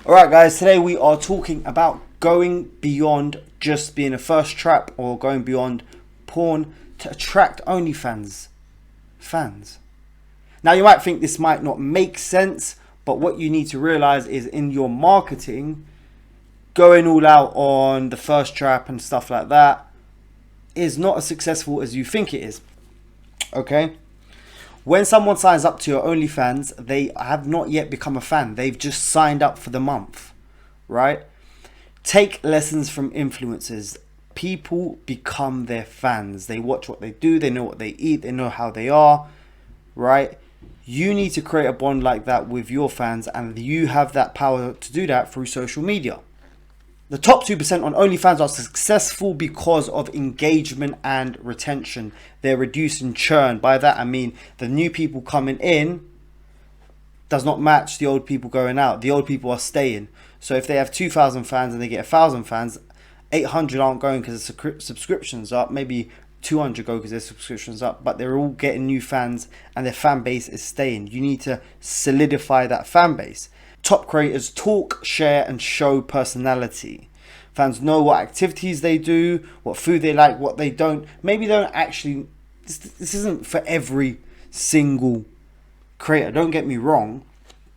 Alright guys, today we are talking about going beyond just being a first trap or going beyond porn to attract Onlyfans fans. Now you might think this might not make sense, but what you need to realize is in your marketing, going all out on the first trap and stuff like that is not as successful as you think it is. Okay? When someone signs up to your OnlyFans, they have not yet become a fan. They've just signed up for the month, right? Take lessons from influencers. People become their fans. They watch what they do. They know what they eat. They know how they are, right? You need to create a bond like that with your fans, and you have that power to do that through social media. The top 2% on OnlyFans are successful because of engagement and retention. They're reducing churn. By that I mean the new people coming in does not match the old people going out. The old people are staying. So if they have 2,000 fans and they get 1,000 fans, 800 aren't going because the subscriptions up. Maybe 200 go because their subscriptions up, but they're all getting new fans and their fan base is staying. You need to solidify that fan base. Top creators talk, share and show personality. Fans know what activities they do, what food they like, what they don't. Maybe they don't actually, this isn't for every single creator, don't get me wrong,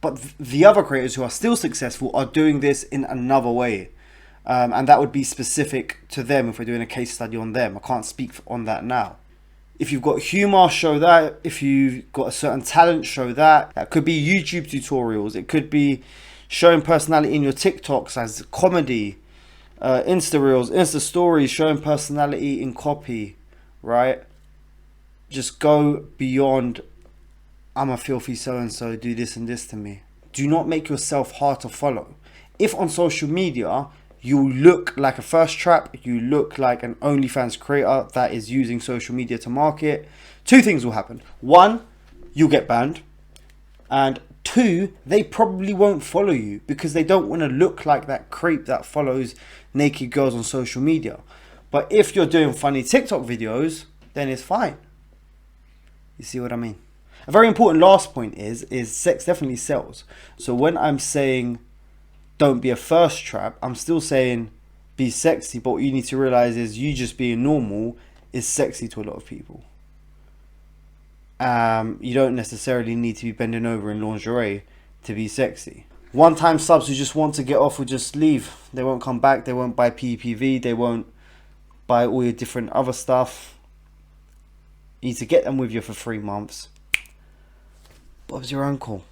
but the other creators who are still successful are doing this in another way. And that would be specific to them if we're doing a case study on them. I can't speak on that now. If you've got humor, show that. If you've got a certain talent, show that. That could be YouTube tutorials. It could be showing personality in your TikToks as comedy, Insta Reels, Insta Stories, showing personality in copy, right? Just go beyond, I'm a filthy so-and-so, do this and this to me. Do not make yourself hard to follow. If on social media, you look like a first trap, you look like an OnlyFans creator that is using social media to market, two things will happen. One, you'll get banned. And two, they probably won't follow you because they don't want to look like that creep that follows naked girls on social media. But if you're doing funny TikTok videos, then it's fine. You see what I mean? A very important last point is sex definitely sells. So when I'm saying don't be a first trap, I'm still saying be sexy, but what you need to realize is you just being normal is sexy to a lot of people. You don't necessarily need to be bending over in lingerie to be sexy. One-time subs who just want to get off will just leave. They won't come back. They won't buy PPV. They won't buy all your different other stuff. You need to get them with you for 3 months. Bob's your uncle.